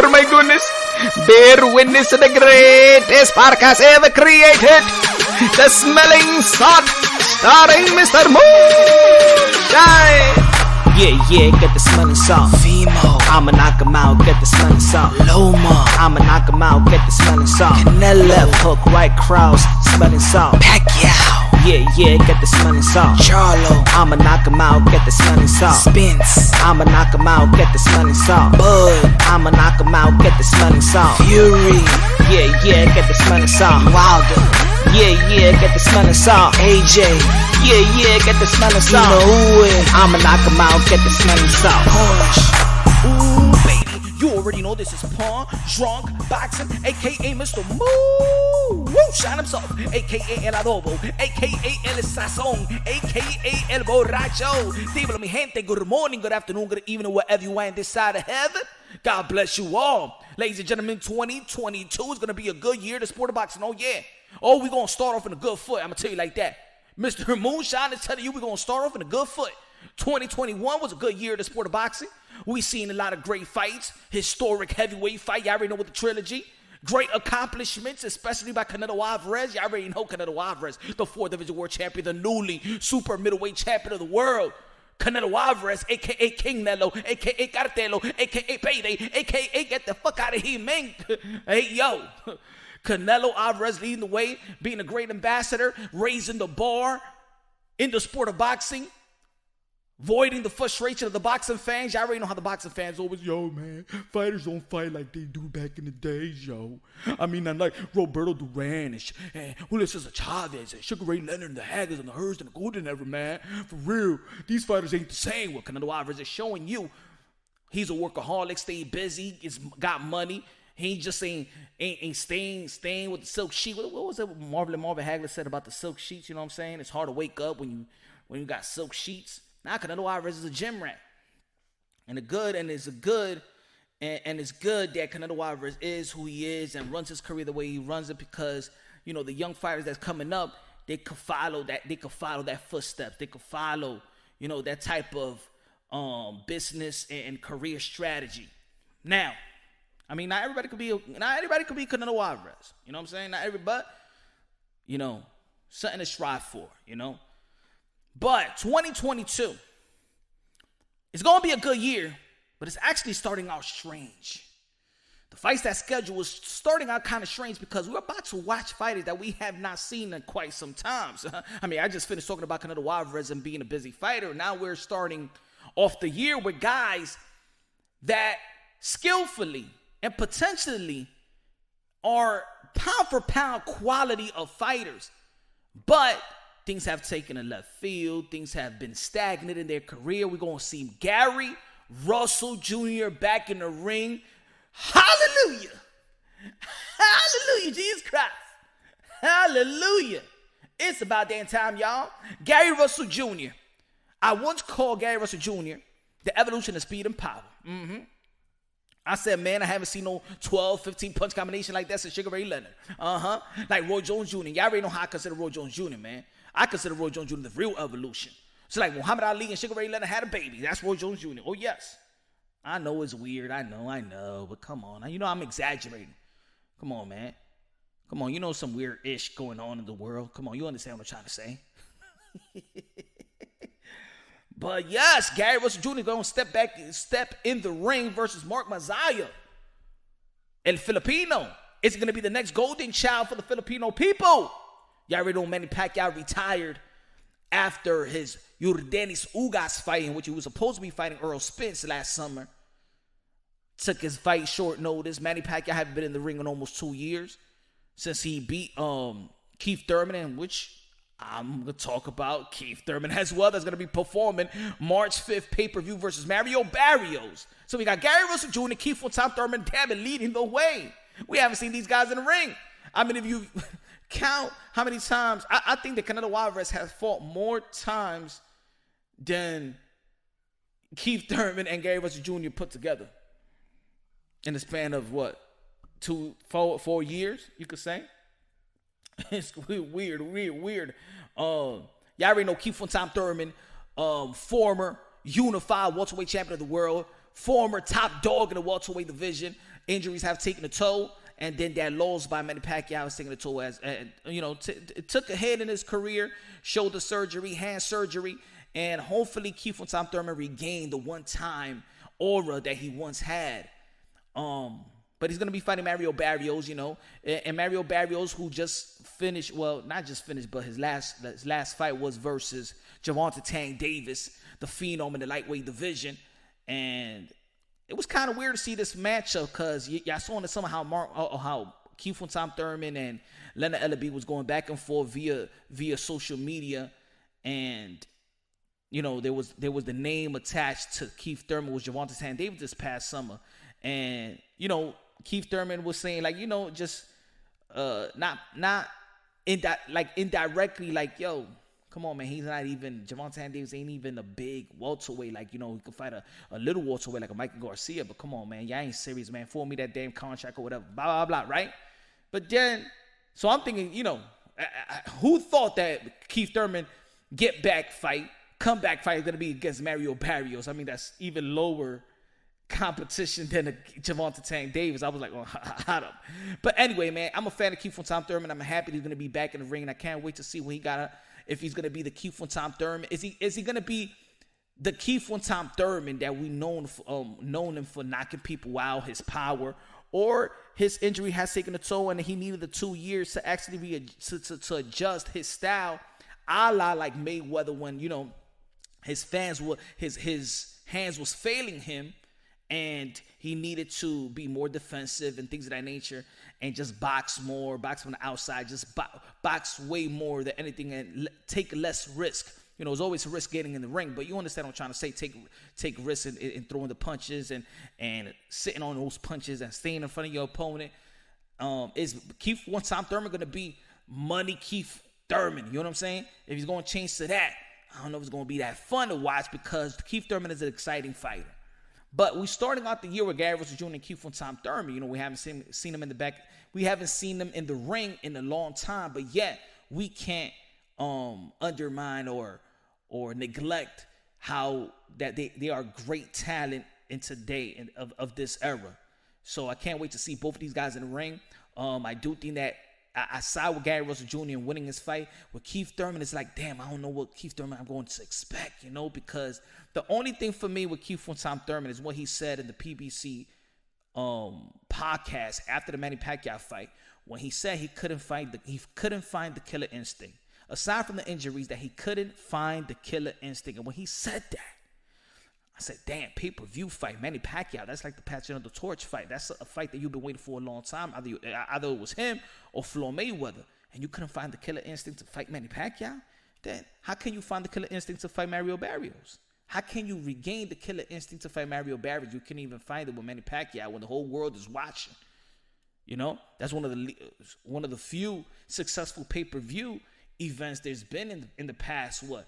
Oh my goodness. Bear witness to the greatest podcast ever created. The Smelling Salt, starring Mr. Moonshine. Yeah, get the smelling salt. Fimo, I'ma knock him out, get the smelling salt. Loma, I'ma knock him out, get the smelling salt. Canelo, Left hook, right cross, smelling salt. Pacquiao, Yeah, get the smelling salt. Charlo, I'ma knock him out, get the smelling salt. Spence, I'ma knock him out, get the smelling salt. Bud, I'ma knock him out, get the smelling salt. Fury, Yeah, get the smelling salt. Wilder, Yeah, get the smelling salt. AJ, Yeah, get the smelling you salt. know who it, I'ma knock him out, get the smelling salt. Porsche, Ooh, baby, you already know this is Pawn, Drunk, Boxing, aka Mr. Moo, Woo, Shine himself, aka El Adobo, aka El Sazón, aka El Borracho. Dímelo, mi gente, good morning, good afternoon, good evening, wherever you are in this side of heaven. God bless you all. Ladies and gentlemen, 2022 is going to be a good year to sport of boxing. Oh, yeah. Oh, we're going to start off in a good foot. I'm going to tell you like that. Mr. Moonshine is telling you we're going to start off in a good foot. 2021 was a good year to sport of boxing. We seen a lot of great fights, historic heavyweight fight. Y'all already know with the trilogy. Great accomplishments, especially by Canelo Alvarez. Y'all already know Canelo Alvarez, the 4th Division World Champion, the newly super middleweight champion of the world. Canelo Alvarez, a.k.a. King Nello, a.k.a. Cartelo, a.k.a. Payday, a.k.a. get the fuck out of here, man. Hey, yo. Canelo Alvarez leading the way, being a great ambassador, raising the bar in the sport of boxing, voiding the frustration of the boxing fans. Y'all already know how the boxing fans always, yo, man, fighters don't fight like they do back in the days, yo. I mean, I'm like Roberto Duran and Julio Cesar Chavez and Sugar Ray Leonard and the Haggers and the Hurst and the Golden Ever, man. For real, these fighters ain't the same. What Canelo Alvarez is showing you, he's a workaholic, stay busy, got money. He just ain't staying with the silk sheet. What was it Marvin Hagler said about the silk sheets? You know what I'm saying? It's hard to wake up when you got silk sheets. Now Canelo Alvarez is a gym rat. And it's good that Canelo Alvarez is who he is and runs his career the way he runs it, because, you know, the young fighters that's coming up, they could follow that footsteps. They could follow, you know, that type of business and career strategy. Now, I mean, not everybody could be Canelo Alvarez. You know what I'm saying? Not everybody, you know, something to strive for, you know. But 2022 is going to be a good year, but it's actually starting out strange. The fights that schedule is starting out kind of strange because we're about to watch fighters that we have not seen in quite some time. So, I mean, I just finished talking about Canelo Alvarez and being a busy fighter. Now we're starting off the year with guys that skillfully and potentially are pound for pound quality of fighters. But things have taken a left field. Things have been stagnant in their career. We're going to see Gary Russell Jr. back in the ring. Hallelujah. Hallelujah, Jesus Christ. Hallelujah. It's about damn time, y'all. Gary Russell Jr. I once called Gary Russell Jr. the evolution of speed and power. I said, man, I haven't seen no 12, 15 punch combination like that since Sugar Ray Leonard. Like Roy Jones Jr. Y'all already know how I consider Roy Jones Jr., man. I consider Roy Jones Jr. the real evolution. So like Muhammad Ali and Sugar Ray Leonard had a baby. That's Roy Jones Jr. Oh, yes. I know it's weird. I know. But come on. You know I'm exaggerating. Come on, man. Come on. You know some weird-ish going on in the world. Come on. You understand what I'm trying to say. But yes, Gary Russell Jr. is going to step in the ring versus Mark Mazzaya. El Filipino. It's going to be the next golden child for the Filipino people. Y'all already know Manny Pacquiao retired after his Yordenis Ugas fight, in which he was supposed to be fighting Earl Spence last summer. Took his fight short notice. Manny Pacquiao hadn't been in the ring in almost 2 years since he beat Keith Thurman, in which I'm going to talk about Keith Thurman as well. That's going to be performing March 5th pay-per-view versus Mario Barrios. So we got Gary Russell Jr., Keith Thurman, damn it, leading the way. We haven't seen these guys in the ring. I mean, if you count how many times, I think that Canelo Alvarez has fought more times than Keith Thurman and Gary Russell Jr. put together in the span of what, 4 years, you could say. It's weird. Y'all already know Keith Thurman, former unified welterweight champion of the world, former top dog in the welterweight division. Injuries have taken a toll, and then that loss by Manny Pacquiao has taken a toll. It took a hit in his career, shoulder surgery, hand surgery, and hopefully Keith von Thurman regained the one-time aura that he once had. But he's going to be fighting Mario Barrios, and Mario Barrios, who just finished, well, not just finished, but his last fight was versus Gervonta Tank Davis, the phenom in the lightweight division. And it was kind of weird to see this matchup because y'all saw in some how Keith von Thurman and Leonard Ellaby was going back and forth via social media, and there was the name attached to Keith Thurman was Gervonta Tank Davis this past summer, and Keith Thurman was saying just not indirectly yo, come on, man, he's not even, Gervonta Tank Davis ain't even a big welterweight, he could fight a little welterweight like a Michael Garcia, but come on, man, y'all ain't serious, man, for me that damn contract or whatever, blah, blah, blah, right? But then, so I'm thinking, who thought that Keith Thurman comeback fight is going to be against Mario Barrios? I mean, that's even lower competition than a Gervonta Tank Davis. I was like, oh, hot up. But anyway, man, I'm a fan of Keith von Thurman. I'm happy he's going to be back in the ring, and I can't wait to see when if he's going to be the Keith von Thurman. Is he going to be the Keith von Thurman that we known him for knocking people out, his power, or his injury has taken a toll and he needed the 2 years to actually to adjust his style, a la like Mayweather when his hands was failing him, and he needed to be more defensive and things of that nature, and just box from the outside, just box way more than anything, and take less risk. There's always a risk getting in the ring, but you understand what I'm trying to say. Take risks in throwing the punches and sitting on those punches and staying in front of your opponent. Is Keith von Thurman going to be money Keith Thurman? You know what I'm saying? If he's going to change to that, I don't know if it's going to be that fun to watch, because Keith Thurman is an exciting fighter. But we're starting out the year with Gary Russell Jr. and Keith von Thurman. We haven't seen him in the back. We haven't seen them in the ring in a long time, but yet we can't undermine or neglect how that they are great talent in today of this era. So I can't wait to see both of these guys in the ring. I do think that I side with Gary Russell Jr. in winning his fight. With Keith Thurman, it's like, damn, I don't know what Keith Thurman I'm going to expect, because the only thing for me with Keith von Thurman is what he said in the PBC podcast after the Manny Pacquiao fight, when he said he couldn't find the killer instinct. Aside from the injuries, that he couldn't find the killer instinct. And when he said that, I said, damn, pay-per-view fight, Manny Pacquiao, that's like the Passing of the Torch fight. That's a fight that you've been waiting for a long time. Either it was him or Floyd Mayweather, and you couldn't find the killer instinct to fight Manny Pacquiao? Then how can you find the killer instinct to fight Mario Barrios? How can you regain the killer instinct to fight Mario Barrios? You can't even find it with Manny Pacquiao when the whole world is watching. That's one of the few successful pay-per-view events there's been in the past, 2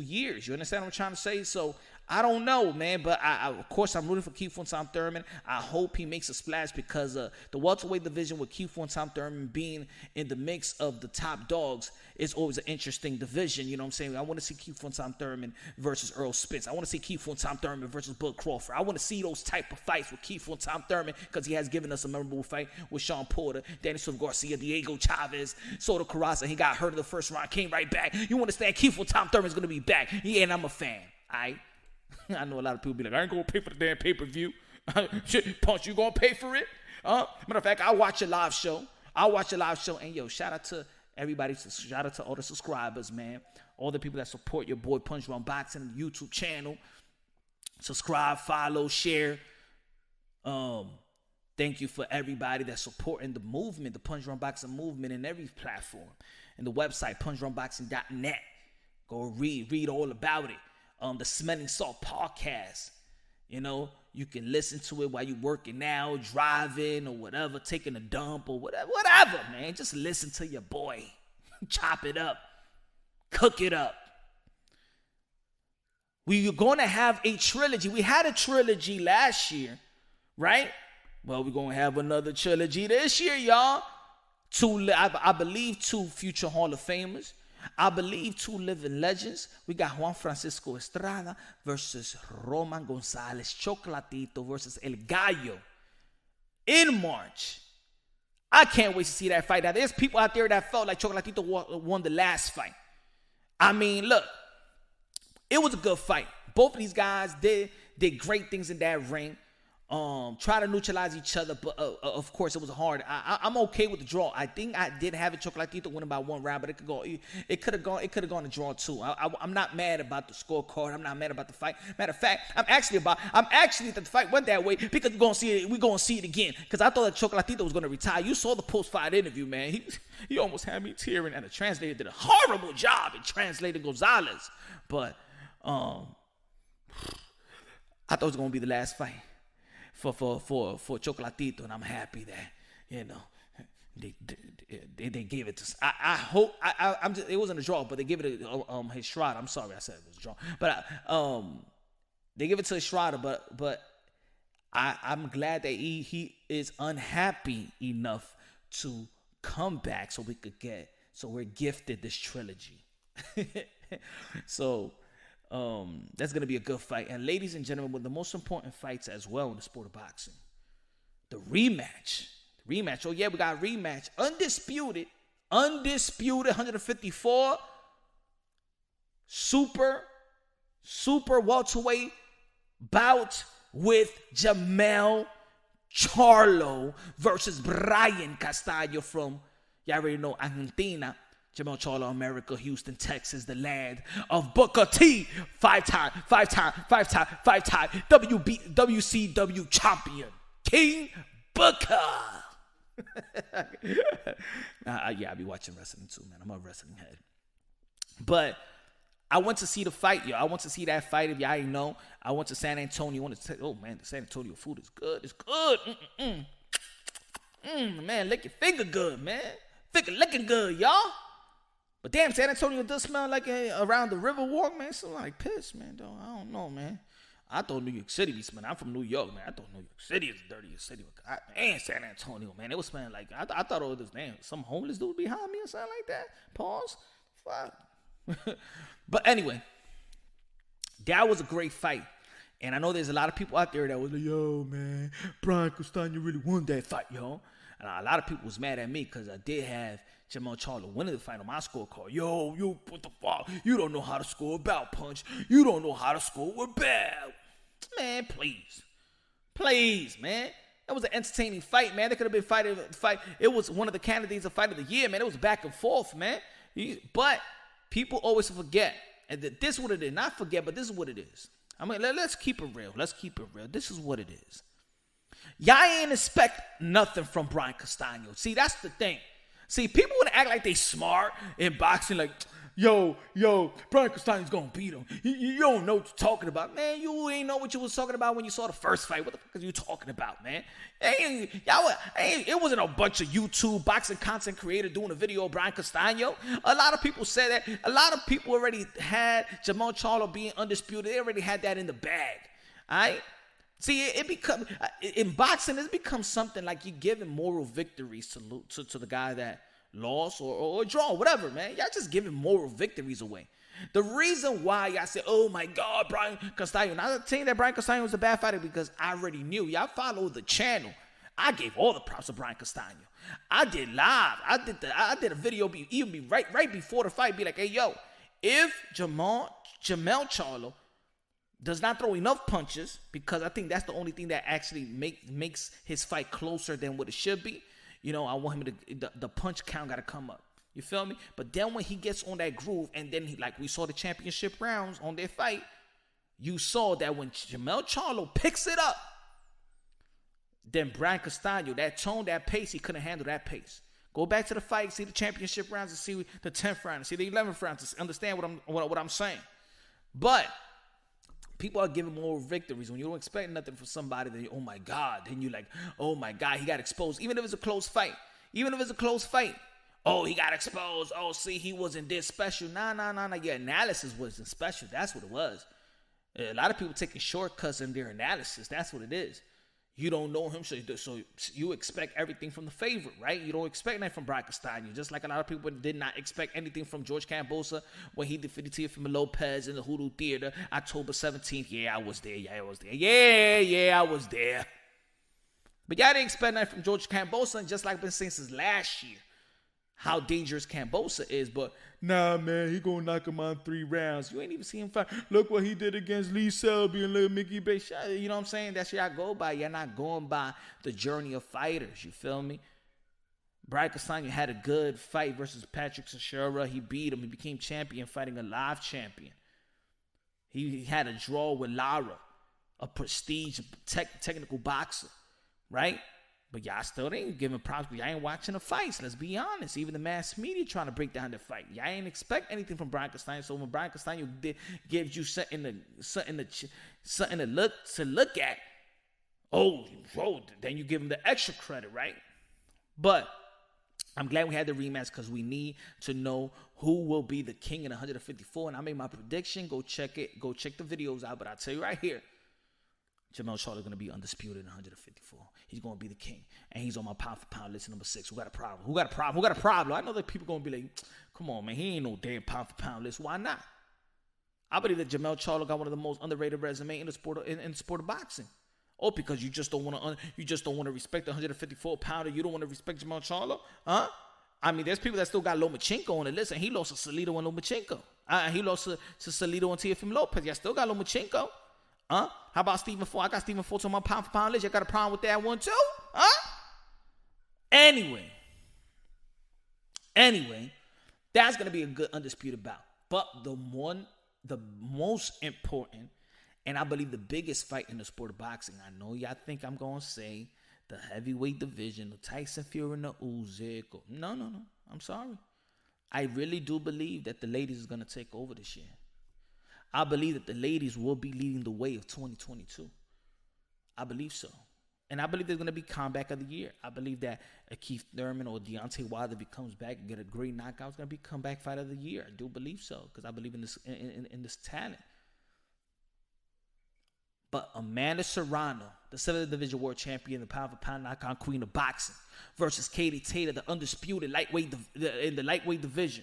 years. You understand what I'm trying to say? So I don't know, man, but I of course I'm rooting for Keith von Thurman. I hope he makes a splash, because the welterweight division with Keith von Thurman being in the mix of the top dogs is always an interesting division. You know what I'm saying? I want to see Keith von Thurman versus Earl Spence. I want to see Keith von Thurman versus Bud Crawford. I want to see those type of fights with Keith von Thurman, because he has given us a memorable fight with Sean Porter, Danny Silva Garcia, Diego Chavez, Soto Carrasa. He got hurt in the first round, came right back. You understand? Keith von Thurman is going to be back. Yeah, and I'm a fan. I know a lot of people be like, I ain't going to pay for the damn pay-per-view. Shit, Punch, you going to pay for it? Matter of fact, I'll watch a live show. And, shout out to everybody. Shout out to all the subscribers, man. All the people that support your boy Punch Drunk Boxing YouTube channel. Subscribe, follow, share. Thank you for everybody that's supporting the movement, the Punch Drunk Boxing movement in every platform. And the website, punchdrunkboxing.net. Go read all about it. The Smelling Salt podcast. You can listen to it while you're working out, driving, or whatever, taking a dump, or whatever, man. Just listen to your boy. Chop it up. Cook it up. We're going to have a trilogy. We had a trilogy last year, right? Well, we're going to have another trilogy this year, y'all. I believe 2 future Hall of Famers. I believe two living legends. We got Juan Francisco Estrada versus Roman Gonzalez Chocolatito versus El Gallo in March. I can't wait to see that fight. Now, there's people out there that felt like Chocolatito won the last fight. I mean, look, it was a good fight. Both of these guys did great things in that ring. Try to neutralize each other, but of course it was hard. I'm okay with the draw. I think I did have it Chocolatito winning by one round, but it could have gone to draw too. I'm not mad about the scorecard. I'm not mad about the fight. Matter of fact, I'm actually that the fight went that way because we're gonna see it again. Because I thought that Chocolatito was gonna retire. You saw the post-fight interview, man. He almost had me tearing, and the translator did a horrible job in translating Gonzalez. But I thought it was gonna be the last fight for Chocolatito, and I'm happy that they gave it to. I hope it wasn't a draw, but they gave it to his Estrada. I'm sorry, I said it was a draw, but they give it to Estrada. But I'm glad that he is unhappy enough to come back so we're gifted this trilogy. So. That's going to be a good fight. And ladies and gentlemen, one of the most important fights as well in the sport of boxing, the rematch. Oh, yeah, we got a rematch. Undisputed, 154. Super welterweight bout with Jamel Charlo versus Brian Castaño from, y'all already know, Argentina. Jamel Charlo, America, Houston, Texas, the land of Booker T. Five-time WCW champion, King Booker. Yeah, I be watching wrestling too, man. I'm a wrestling head. But I went to see the fight, yo. I went to see that fight. If y'all ain't know, I went to San Antonio. Oh, man, the San Antonio food is good. It's good. Man, lick your finger good, man. Finger licking good, y'all. But damn, San Antonio does smell like around the River Walk, man. So like piss, man. Though I don't know, man. I thought New York City be smelling. I'm from New York, man. I thought New York City is the dirtiest city. Man, San Antonio, man. It was smelling like I thought it was damn some homeless dude behind me or something like that. Pause. Fuck. But anyway, that was a great fight. And I know there's a lot of people out there that was like, yo, man, Brian Castaño really won that fight, yo. And a lot of people was mad at me because I did have Jamel Charlo winning the fight on my scorecard. Yo, you what the fuck? You don't know how to score a bout punch. You don't know how to score a bout. Man, please. Please, man. That was an entertaining fight, man. They could have been fight. It was one of the candidates of fight of the year, man. It was back and forth, man. But people always forget. And this is what it is. Not forget, but this is what it is. I mean, let's keep it real. This is what it is. Y'all ain't expect nothing from Brian Castaño. See, that's the thing. See, people want to act like they smart in boxing, like, yo, Brian Castaño's gonna beat him. You don't know what you're talking about. Man, you ain't know what you was talking about when you saw the first fight. What the fuck are you talking about, man? It wasn't a bunch of YouTube boxing content creator doing a video of Brian Castaño. A lot of people said that. A lot of people already had Jamel Charlo being undisputed. They already had that in the bag, all right? See, in boxing, it's become something like you're giving moral victories to the guy that lost or draw, whatever, man. Y'all just giving moral victories away. The reason why y'all say, oh my God, Brian Castaño. Now, I'm saying that Brian Castaño was a bad fighter because I already knew. Y'all follow the channel. I gave all the props to Brian Castaño. I did live. I did a video right before the fight. Be like, hey, yo, if Jamel Charlo does not throw enough punches, because I think that's the only thing that actually makes his fight closer than what it should be. You know, I want him to, the punch count got to come up. You feel me? But then when he gets on that groove, and then we saw the championship rounds on their fight, you saw that when Jamel Charlo picks it up, then Brian Castaño, that tone, that pace, he couldn't handle that pace. Go back to the fight, see the championship rounds, and see the 10th round, and see the 11th round, to understand what I'm saying. But people are giving more victories when you don't expect nothing from somebody. Then oh my God, then you like, oh my God, he got exposed. Even if it's a close fight, oh, he got exposed. Oh, see, he wasn't this special. Nah. Your analysis wasn't special. That's what it was. A lot of people taking shortcuts in their analysis. That's what it is. You don't know him, so you expect everything from the favorite, right? You don't expect anything from Brian Castano. Just like a lot of people did not expect anything from George Kambosos when he defeated Teofimo Lopez in the Hoodoo Theater, October 17th. Yeah, I was there. Yeah, I was there. But y'all didn't expect nothing from George Kambosos, and just like I've been saying since last year, how dangerous Kambosos is. But nah, man, he gonna knock him out 3 rounds. You ain't even see him fight. Look what he did against Lee Selby and little Mickey Bay. You know what I'm saying? That's what y'all go by. Y'all not going by the journey of fighters. You feel me? Brian Castano had a good fight versus Patrick Teixeira. He beat him. He became champion fighting a live champion. He had a draw with Lara, a prestige technical boxer, right? But y'all still ain't giving props. Y'all ain't watching the fights. Let's be honest. Even the mass media trying to break down the fight. Y'all ain't expect anything from Brian Castano. So when Brian Castano gives you something to look at, then you give him the extra credit, right? But I'm glad we had the rematch because we need to know who will be the king in 154. And I made my prediction. Go check it. Go check the videos out. But I'll tell you right here, Jermell Charlo is going to be undisputed in 154. He's going to be the king. And he's on my pound for pound list number 6. Who got a problem? I know that people going to be like, come on, man. He ain't no damn pound for pound list. Why not? I believe that Jermell Charlo got one of the most underrated resumes in the sport of boxing. Oh, because you just don't want to respect the 154 pounder. You don't want to respect Jermell Charlo? Huh? I mean, there's people that still got Lomachenko on the list, and he lost to Salido and Lomachenko. He lost to Salido and Teofimo Lopez. Y'all still got Lomachenko. Huh? How about Stephen Ford? I got Stephen Ford on my pound for pound list. You got a problem with that one too? Huh? Anyway, that's going to be a good undisputed bout. But the most important, and I believe the biggest fight in the sport of boxing, I know y'all think I'm going to say the heavyweight division, the Tyson Fury and the Usyk. No. I'm sorry. I really do believe that the ladies is going to take over this year. I believe that the ladies will be leading the way of 2022. I believe so. And I believe there's going to be comeback of the year. I believe that a Keith Thurman or Deontay Wilder, if he comes back and get a great knockout, it's going to be comeback fight of the year. I do believe so because I believe in this talent. But Amanda Serrano, the 7th Division World Champion, the pound for pound knockout queen of boxing, versus Katie Taylor, the undisputed lightweight in the lightweight division.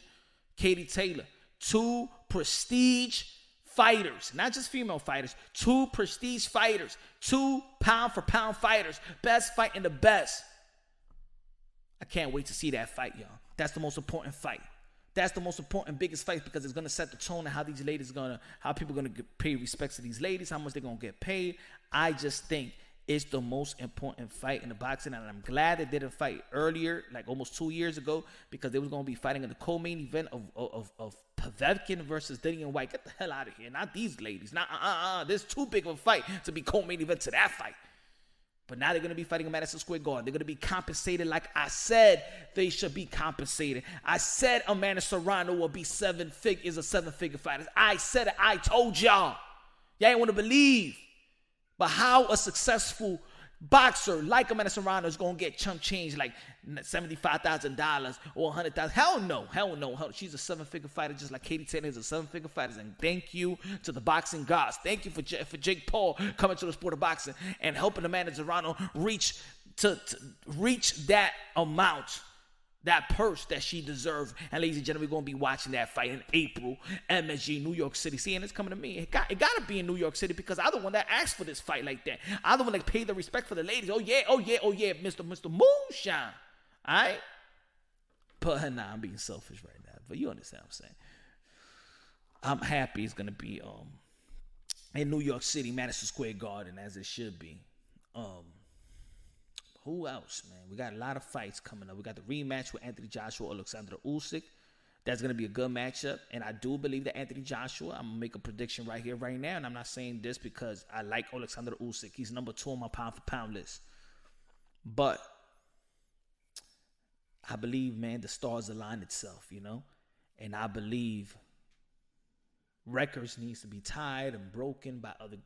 Katie Taylor, 2 prestige fighters, not just female fighters, 2 prestige fighters, 2 pound for pound fighters, best fight in the best. I can't wait to see that fight, y'all. That's the most important fight. That's the most important, biggest fight because it's gonna set the tone of how these ladies how people gonna pay respects to these ladies, how much they're gonna get paid. I just think it's the most important fight in the boxing, and I'm glad they didn't fight earlier, like almost 2 years ago, because they was gonna be fighting in the co-main event of Povetkin versus Dillian White. Get the hell out of here! Not these ladies. There's too big of a fight to be co-main event to that fight. But now they're going to be fighting in Madison Square Garden. They're going to be compensated like I said they should be compensated. I said Amanda Serrano will be a 7-figure fighter. I said it. I told y'all. Y'all ain't want to believe. But how a successful boxer like Amanda Serrano is going to get chump change like $75,000 or $100,000. Hell no. She's a 7-figure fighter just like Katie Taylor is a 7-figure fighter. And thank you to the boxing gods. Thank you for Jake Paul coming to the sport of boxing and helping Amanda Serrano reach that amount, that purse that she deserves. And ladies and gentlemen, we're going to be watching that fight in April, MSG, New York City. See, and it's coming to me. It got to be in New York City because I'm the one that asked for this fight like that. I'm the one that paid the respect for the ladies. Oh yeah, Mr. Moonshine. All right? But nah, I'm being selfish right now. But you understand what I'm saying. I'm happy it's going to be in New York City, Madison Square Garden, as it should be. Who else, man? We got a lot of fights coming up. We got the rematch with Anthony Joshua, Alexander Usyk. That's going to be a good matchup. And I do believe that Anthony Joshua, I'm going to make a prediction right here, right now. And I'm not saying this because I like Alexander Usyk. He's number 2 on my pound for pound list. But I believe, man, the stars align itself, you know? And I believe records needs to be tied and broken by other,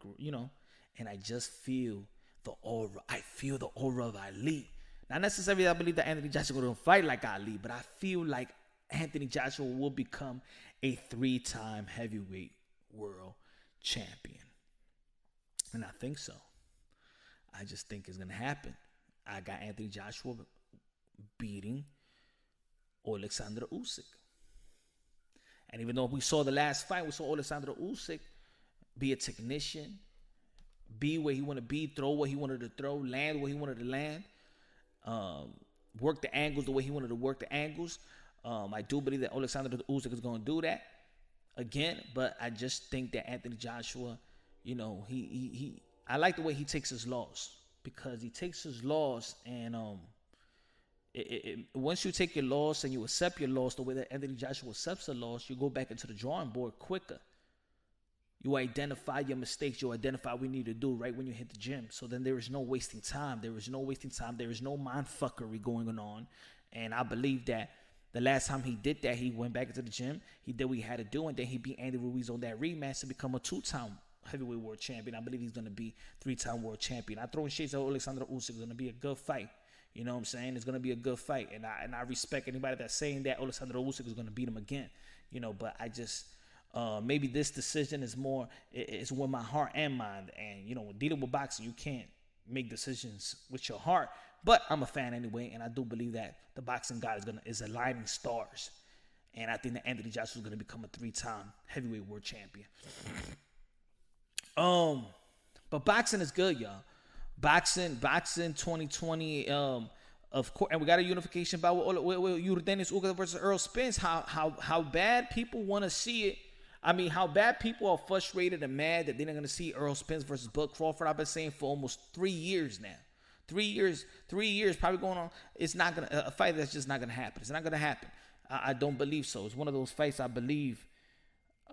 and I just feel the aura. I feel the aura of Ali. Not necessarily I believe that Anthony Joshua will fight like Ali, but I feel like Anthony Joshua will become a 3-time heavyweight world champion. And I think so. I just think it's gonna happen. I got Anthony Joshua beating Alexander Usyk. And even though we saw the last fight, we saw Alexander Usyk be a technician, be where he wanted to be, throw what he wanted to throw, land where he wanted to land, work the angles the way he wanted to work the angles. I do believe that Alexander Usyk is going to do that again, but I just think that Anthony Joshua, you know, I like the way he takes his loss, because he takes his loss and once you take your loss and you accept your loss the way that Anthony Joshua accepts the loss, you go back into the drawing board quicker. You identify your mistakes. You identify what you need to do right when you hit the gym. So then there is no wasting time. There is no wasting time. There is no mind fuckery going on. And I believe that the last time he did that, he went back into the gym. He did what he had to do, and then he beat Andy Ruiz on that rematch to become a 2-time heavyweight world champion. I believe he's going to be 3-time world champion. I throw in shades of Alexander Usyk. It's going to be a good fight. You know what I'm saying? It's going to be a good fight. And I respect anybody that's saying that Alexander Usyk is going to beat him again. You know, but I just... maybe this decision is more, it's with my heart and mind. And, you know, when dealing with boxing, you can't make decisions with your heart. But I'm a fan anyway, and I do believe that the boxing god is aligning stars. And I think that Anthony Joshua is going to become a 3-time heavyweight world champion. But boxing is good, y'all. Boxing 2020, of course, and we got a unification bout with Dennis Ugas versus Earl Spence. How bad people want to see it. I mean, how bad people are frustrated and mad that they're not going to see Earl Spence versus Bud Crawford. I've been saying for almost 3 years now. 3 years probably going on. It's not going to, a fight that's just not going to happen. It's not going to happen. I don't believe so. It's one of those fights I believe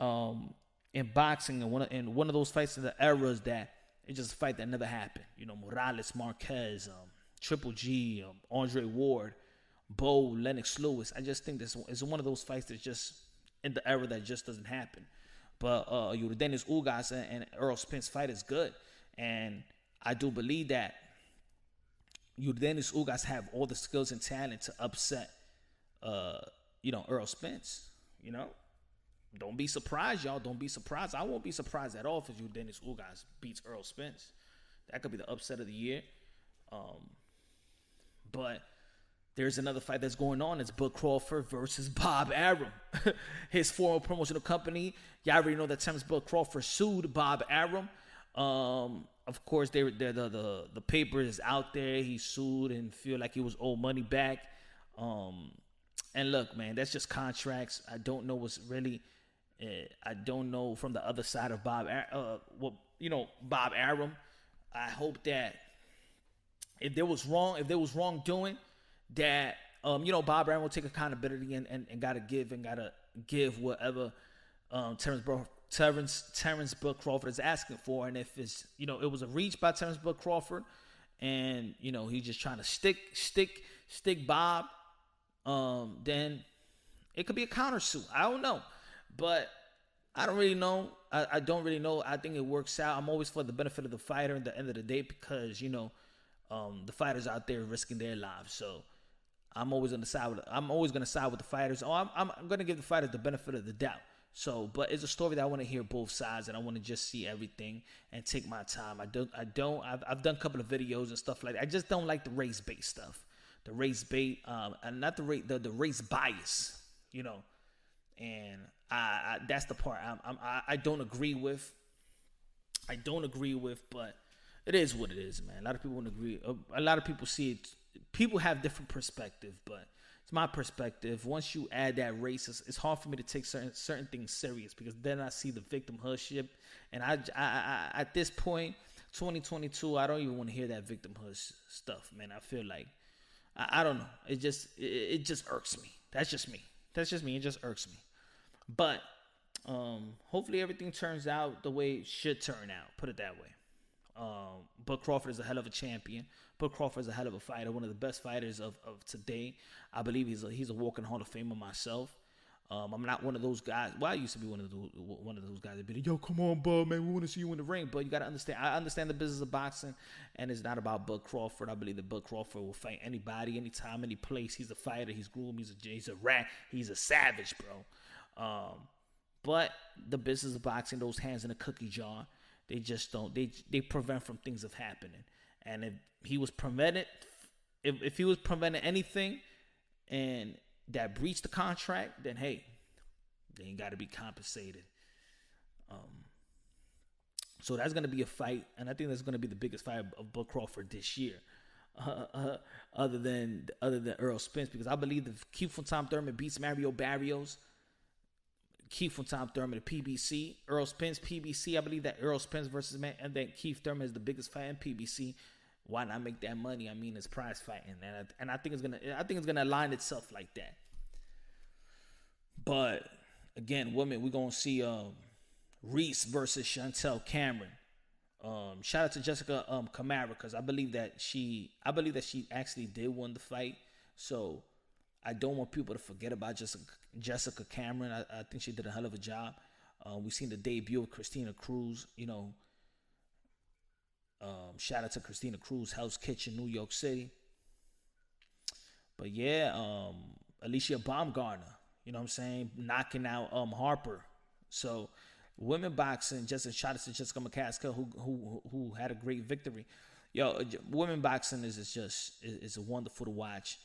in boxing, and one of those fights in the eras that it's just a fight that never happened. You know, Morales, Marquez, Triple G, Andre Ward, Bo, Lennox Lewis. I just think this is one of those fights that's just in the era that just doesn't happen. But Dennis Ugas and Earl Spence fight is good. And I do believe that Dennis Ugas have all the skills and talent to upset, Earl Spence. You know, don't be surprised, y'all. Don't be surprised. I won't be surprised at all if Dennis Ugas beats Earl Spence. That could be the upset of the year. But there's another fight that's going on. It's Bud Crawford versus Bob Arum. His former promotional company. Y'all already know that Terrence Bud Crawford sued Bob Arum. Of course, the paper is out there. He sued and feel like he was owed money back. And look, man, that's just contracts. I don't know what's really. I don't know from the other side of Bob Arum. I hope that if there was wrongdoing, that Bob Arum will take accountability and gotta give whatever Terrence Bud Crawford is asking for. And if it's it was a reach by Terrence Bud Crawford, and he's just trying to stick Bob, then it could be a countersuit. I don't know, but I don't really know. I don't really know. I think it works out. I'm always for the benefit of the fighter at the end of the day, because the fighters out there risking their lives. So I'm always going to side with the fighters. I'm going to give the fighters the benefit of the doubt. So, but it's a story that I want to hear both sides, and I want to just see everything and take my time. I've done a couple of videos and stuff like that. I just don't like the race-based stuff. The race bait, and not the race bias, and that's the part I don't agree with. But it is what it is, man. A lot of people wouldn't agree. A lot of people see it. People have different perspective, but it's my perspective. Once you add that race, it's hard for me to take certain things serious, because then I see the victimhood, and I at this point, 2022, I don't even want to hear that victimhood stuff, man. I feel like I don't know. It just irks me. That's just me. It just irks me. But hopefully everything turns out the way it should turn out. Put it that way. Bud Crawford is a hell of a champion. Bud Crawford is a hell of a fighter, one of the best fighters of today. I believe he's a walking Hall of Famer myself. I'm not one of those guys. Well, I used to be one of those guys that be like, yo, come on, Bud, man, we want to see you in the ring. But you got to understand, I understand the business of boxing, and it's not about Bud Crawford. I believe that Bud Crawford will fight anybody, anytime, any place. He's a fighter. He's groomed. He's a rat. He's a savage, bro. But the business of boxing, those hands in a cookie jar, they just don't. They prevent from things of happening. And if he was prevented, if he was preventing anything and that breached the contract, then hey, they ain't got to be compensated. So that's going to be a fight, and I think that's going to be the biggest fight of Bud Crawford this year, other than Earl Spence, because I believe if Keith from Tom Thurman beats Mario Barrios, Keith from Tom Thurman, the PBC, Earl Spence, PBC, I believe that Earl Spence versus and then Keith Thurman is the biggest fight in PBC. Why not make that money? I mean, it's prize fighting, and I think it's gonna align itself like that. But again, women, we're gonna see Reese versus Chantel Cameron. Shout out to Jessica Camara, because I believe that she actually did win the fight. So I don't want people to forget about Jessica Cameron. I think she did a hell of a job. We've seen the debut of Christina Cruz. Shout out to Christina Cruz, Hell's Kitchen, New York City. But yeah, Alicia Baumgartner, you know what I'm saying, knocking out Harper. So women boxing, shout out to Jessica McCaskill, who had a great victory. Women boxing is wonderful to watch,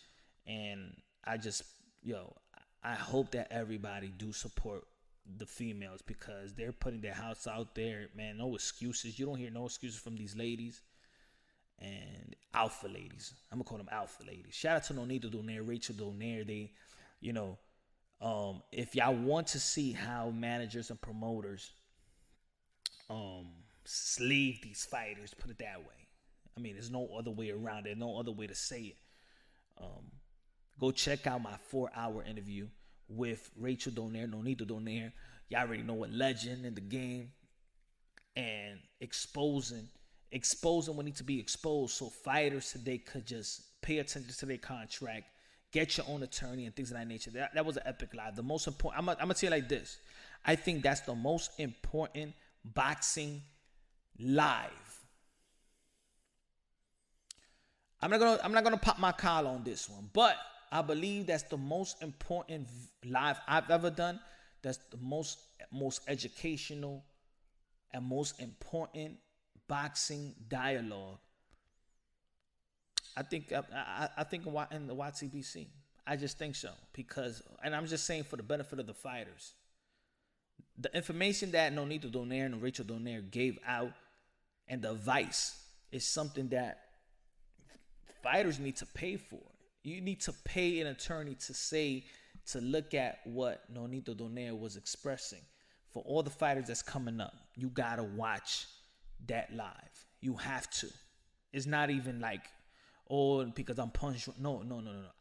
and I hope that everybody do support the females, because they're putting their house out there, man. No excuses. You don't hear no excuses from these ladies and alpha ladies. I'm gonna call them alpha ladies. Shout out to Nonita Donaire, Rachel Donaire. They, if y'all want to see how managers and promoters slave these fighters, put it that way. I mean, there's no other way around it, no other way to say it. Go check out my 4-hour interview with Rachel Donaire, Nonita Donaire. Y'all already know what legend in the game, and exposing what needs to be exposed, so fighters today could just pay attention to their contract, get your own attorney, and things of that nature. That was an epic live. The most important, I'm gonna tell you like this. I think that's the most important boxing live. I'm not gonna pop my collar on this one, but I believe that's the most important live I've ever done. That's the most educational and most important boxing dialogue. I think in the YTBC. I just think so, and I'm just saying for the benefit of the fighters. The information that Nonita Donaire and Rachel Donaire gave out, and the advice, is something that fighters need to pay for. You need to pay an attorney to look at what Nonita Donaire was expressing. For all the fighters that's coming up, you gotta watch that live. You have to. It's not even like, because I'm punched. No.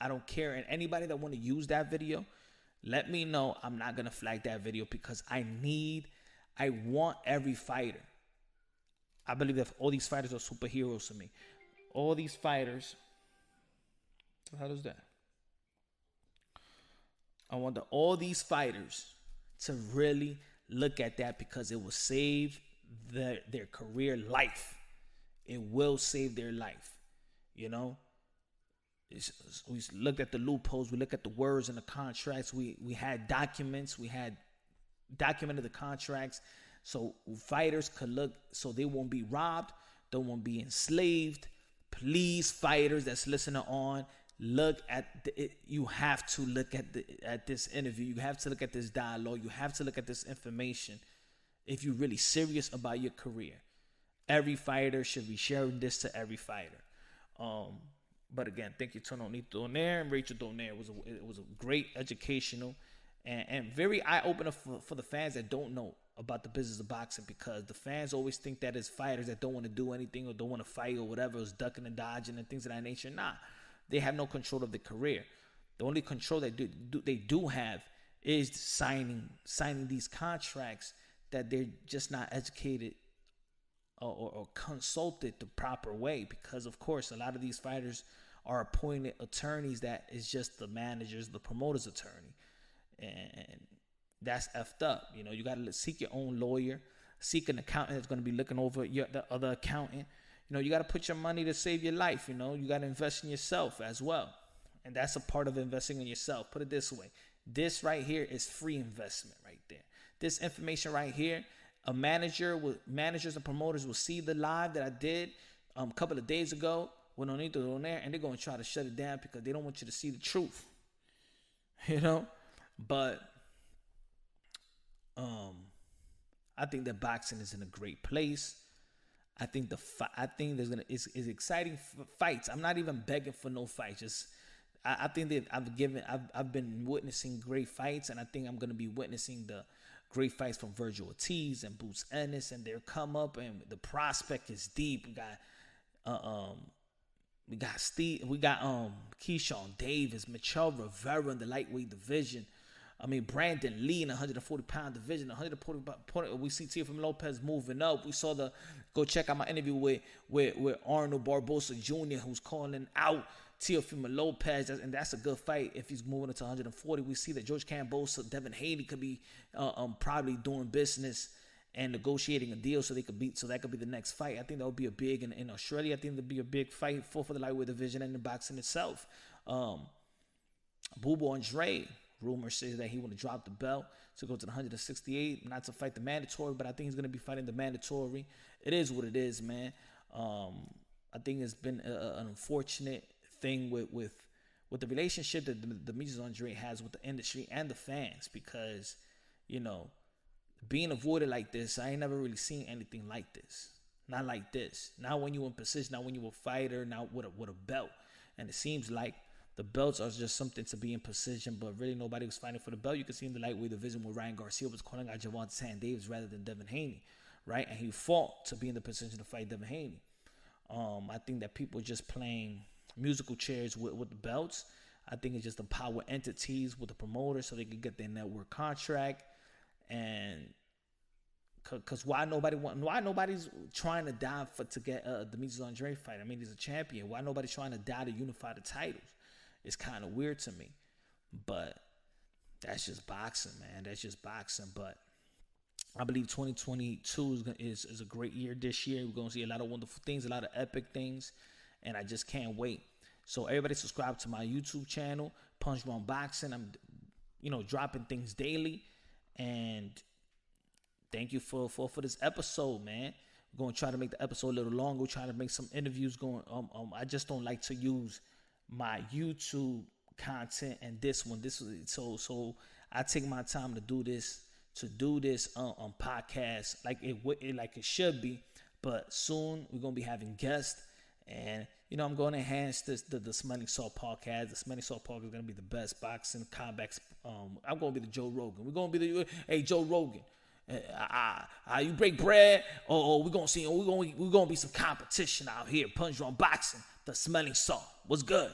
I don't care. And anybody that want to use that video, let me know. I'm not gonna flag that video, because I want every fighter. I believe that all these fighters are superheroes to me. All these fighters. How does that? I want all these fighters to really look at that, because it will save their career life. It will save their life. We looked at the loopholes. We looked at the words in the contracts. We had documents. We had documented the contracts, so fighters could look, so they won't be robbed. They won't be enslaved. Please, fighters that's listening on, look at you have to look at this interview. You have to look at this dialogue. You have to look at this information if you're really serious about your career. Every fighter should be sharing this to every fighter. But again, thank you to Nonita Donaire and Rachel Donaire. It was a great educational and very eye-opener for the fans that don't know about the business of boxing, because the fans always think that it's fighters that don't want to do anything or don't want to fight or whatever, is ducking and dodging and things of that nature. Nah. They have no control of their career. The only control they do have is signing these contracts that they're just not educated or consulted the proper way. Because, of course, a lot of these fighters are appointed attorneys that is just the manager's, the promoter's attorney. And that's effed up. You got to seek your own lawyer, seek an accountant that's going to be looking over the other accountant. You got to put your money to save your life. You got to invest in yourself as well. And that's a part of investing in yourself. Put it this way. This right here is free investment right there. This information right here, managers and promoters will see the live that I did a couple of days ago when Onito was on there, and they're gonna try to shut it down because they don't want you to see the truth. But I think that boxing is in a great place. I think it's exciting fights. I'm not even begging for no fights. Just I think that I've been witnessing great fights, and I think I'm gonna be witnessing the great fights from Virgil Ortiz and Boots Ennis and their come up, and the prospect is deep. We got Keyshawn Davis, Michelle Rivera in the lightweight division. I mean, Brandon Lee in the 140-pound division. 140 we see Teofimo Lopez moving up. We saw go check out my interview with Arnold Barbosa Jr., who's calling out Teofimo Lopez, and that's a good fight if he's moving into 140. We see that George Kambosos, Devin Haney could be probably doing business and negotiating a deal so that could be the next fight. I think that would be a big in Australia. I think there'd be a big fight for the lightweight division and the boxing itself. Bubu Andre, rumor says that he want to drop the belt to go to the 168, not to fight the mandatory, but I think he's going to be fighting the mandatory. It is what it is, man. I think it's been an unfortunate thing with the relationship that Demetrius Andre has with the industry and the fans, because being avoided like this, I ain't never really seen anything like this. Not like this. Not when you in position, not when you a fighter, not with a belt. And it seems like the belts are just something to be in position, but really nobody was fighting for the belt. You can see in the lightweight division where Ryan Garcia was calling out Javante San Davis rather than Devin Haney, right? And he fought to be in the position to fight Devin Haney. I think that people are just playing musical chairs with the belts. I think it's just the power entities with the promoters so they can get their network contract. And because why nobody's trying to die to get Demetrius Andre fight? I mean, he's a champion. Why nobody's trying to die to unify the titles? It's kind of weird to me, but that's just boxing, man. That's just boxing. But I believe 2022 is a great year this year. We're gonna see a lot of wonderful things, a lot of epic things, and I just can't wait. So everybody subscribe to my YouTube channel, Punch Drunk Boxing. I'm dropping things daily, and thank you for this episode, man. We're gonna try to make the episode a little longer. We're trying to make some interviews going. I just don't like to use my YouTube content and this one. So I take my time to do this on podcast like it should be. But soon we're gonna be having guests, and I'm going to enhance the Smelling Salt podcast. The Smelling Salt podcast is going to be the best boxing comebacks. I'm going to be the Joe Rogan. We're going to be hey Joe Rogan. You break bread, or we're going to see. We're going to be some competition out here. Punch Drunk Boxing, the Smelling Salt. What's good?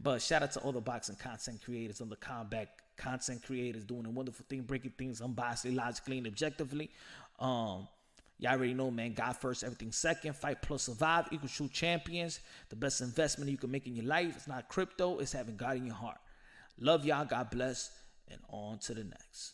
But shout out to all the boxing content creators, all the combat content creators doing a wonderful thing, breaking things unbiasedly, logically, and objectively. Y'all already know, man. God first, everything second. Fight plus survive equals true champions. The best investment you can make in your life. It's not crypto. It's having God in your heart. Love y'all. God bless. And on to the next.